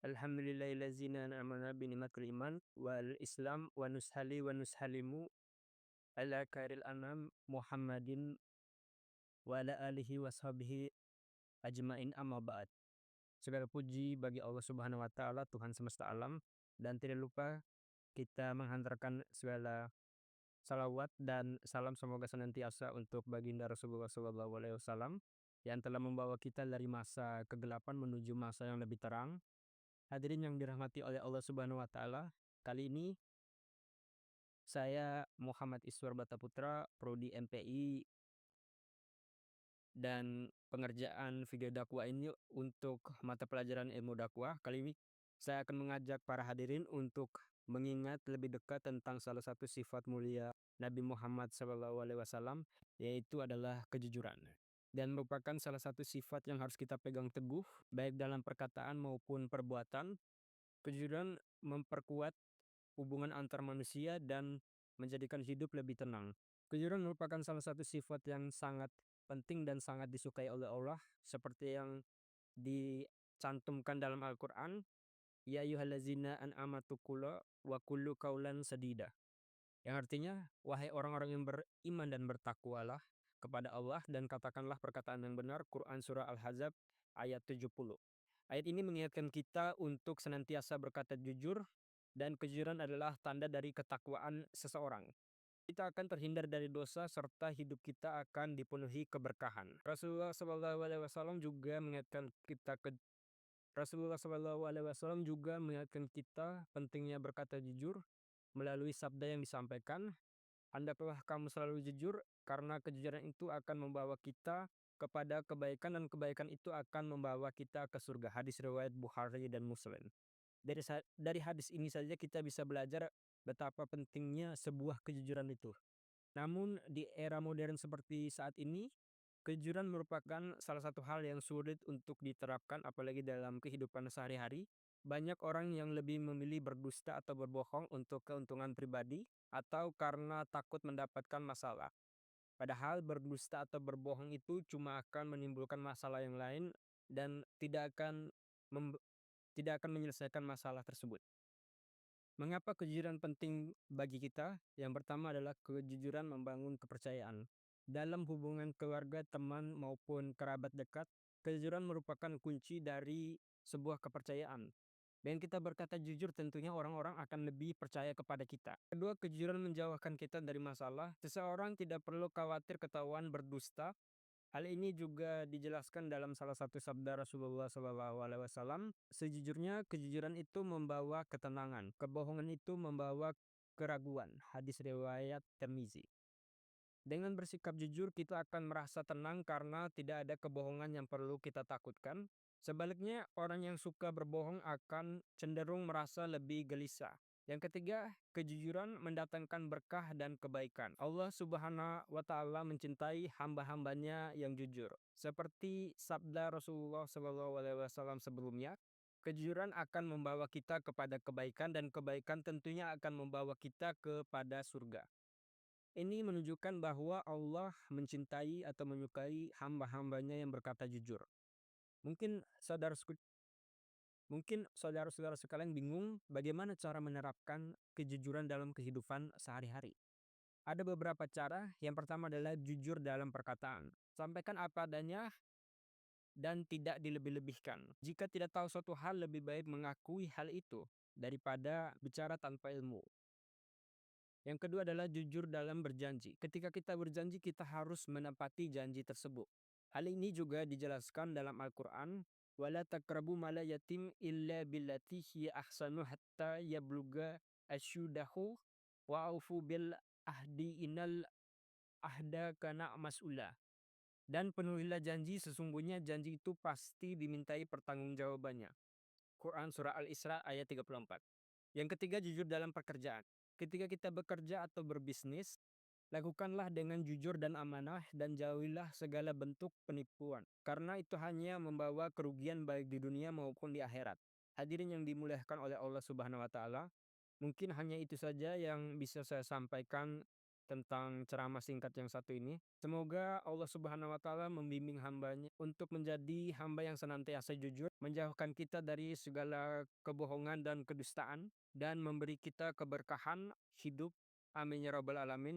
Alhamdulillahillazi an'amana bi ni'matil iman wal islam wa nushalimu ala khairil anam Muhammadin wa ala alihi washabihi ajmain amma ba'd. Segala puji bagi Allah Subhanahu wa taala, Tuhan semesta alam, dan tidak lupa kita menghantarkan segala salawat dan salam semoga senantiasa untuk baginda Rasulullah sallallahu alaihi wasallam yang telah membawa kita dari masa kegelapan menuju masa yang lebih terang. Hadirin yang dirahmati oleh Allah Subhanahu wa taala, kali ini saya Muhammad Iswar Bataputra, prodi MPI dan pengerjaan video dakwah ini untuk mata pelajaran ilmu dakwah. Kali ini saya akan mengajak para hadirin untuk mengingat lebih dekat tentang salah satu sifat mulia Nabi Muhammad SAW, yaitu adalah kejujuran. Dan merupakan salah satu sifat yang harus kita pegang teguh, baik dalam perkataan maupun perbuatan. Kejujuran memperkuat hubungan antar manusia dan menjadikan hidup lebih tenang. Kejujuran merupakan salah satu sifat yang sangat penting dan sangat disukai oleh Allah, seperti yang dicantumkan dalam Al-Quran, Ya ayyuhallazina an'amtu qulu wa qulu qaulan sadida. Yang artinya, wahai orang-orang yang beriman dan bertakwalah kepada Allah dan katakanlah perkataan yang benar. Quran Surah Al-Ahzab ayat 70. Ayat ini mengingatkan kita untuk senantiasa berkata jujur, dan kejujuran adalah tanda dari ketakwaan seseorang. Kita akan terhindar dari dosa serta hidup kita akan dipenuhi keberkahan. Rasulullah SAW juga mengingatkan kita pentingnya berkata jujur melalui sabda yang disampaikan, "Hendaklah kamu selalu jujur, karena kejujuran itu akan membawa kita kepada kebaikan dan kebaikan itu akan membawa kita ke surga." Hadis riwayat Bukhari dan Muslim. Dari hadis ini saja kita bisa belajar betapa pentingnya sebuah kejujuran itu. Namun di era modern seperti saat ini, kejujuran merupakan salah satu hal yang sulit untuk diterapkan apalagi dalam kehidupan sehari-hari. Banyak orang yang lebih memilih berdusta atau berbohong untuk keuntungan pribadi atau karena takut mendapatkan masalah. Padahal berdusta atau berbohong itu cuma akan menimbulkan masalah yang lain dan mem- tidak akan menyelesaikan masalah tersebut. Mengapa kejujuran penting bagi kita? Yang pertama adalah kejujuran membangun kepercayaan. Dalam hubungan keluarga, teman, maupun kerabat dekat, kejujuran merupakan kunci dari sebuah kepercayaan. Dengan kita berkata jujur, tentunya orang-orang akan lebih percaya kepada kita. Kedua, kejujuran menjauhkan kita dari masalah. Seseorang tidak perlu khawatir ketahuan berdusta. Hal ini juga dijelaskan dalam salah satu sabda Rasulullah SAW. Sejujurnya, kejujuran itu membawa ketenangan, kebohongan itu membawa keraguan. Hadis riwayat Tirmizi. Dengan bersikap jujur, kita akan merasa tenang karena tidak ada kebohongan yang perlu kita takutkan. Sebaliknya, orang yang suka berbohong akan cenderung merasa lebih gelisah. Yang ketiga, kejujuran mendatangkan berkah dan kebaikan. Allah Subhanahu wa taala mencintai hamba-hambanya yang jujur. Seperti sabda Rasulullah SAW sebelumnya, kejujuran akan membawa kita kepada kebaikan dan kebaikan tentunya akan membawa kita kepada surga. Ini menunjukkan bahwa Allah mencintai atau menyukai hamba-hambanya yang berkata jujur. Mungkin saudara-saudara sekalian bingung bagaimana cara menerapkan kejujuran dalam kehidupan sehari-hari. Ada beberapa cara. Yang pertama adalah jujur dalam perkataan. Sampaikan apa adanya dan tidak dilebih-lebihkan. Jika tidak tahu suatu hal, lebih baik mengakui hal itu daripada bicara tanpa ilmu. Yang kedua adalah jujur dalam berjanji. Ketika kita berjanji, kita harus menepati janji tersebut. Hal ini juga dijelaskan dalam Al-Quran. وَلَا تَقْرَبُوا مَالَ الْيَتِيمِ إِلَّا بِالَّتِي هِيَ أَحْسَنُ حَتَّى يَبْلُغَ أَشُدَّهُ وَأَوْفُوا بِالْعَهْدِ إِنَّ الْعَهْدَ كَانَ مَسْئُولًا. Dan penuhilah janji, sesungguhnya janji itu pasti dimintai pertanggungjawabannya. Quran Surah Al-Isra ayat 34. Yang ketiga, jujur dalam pekerjaan. Ketika kita bekerja atau berbisnis, lakukanlah dengan jujur dan amanah dan jauhilah segala bentuk penipuan. Karena itu hanya membawa kerugian baik di dunia maupun di akhirat. Hadirin yang dimuliakan oleh Allah Subhanahu wa taala, mungkin hanya itu saja yang bisa saya sampaikan tentang ceramah singkat yang satu ini. Semoga Allah Subhanahu wa taala membimbing hambanya untuk menjadi hamba yang senantiasa jujur, menjauhkan kita dari segala kebohongan dan kedustaan, dan memberi kita keberkahan hidup. Amin ya rabbal alamin.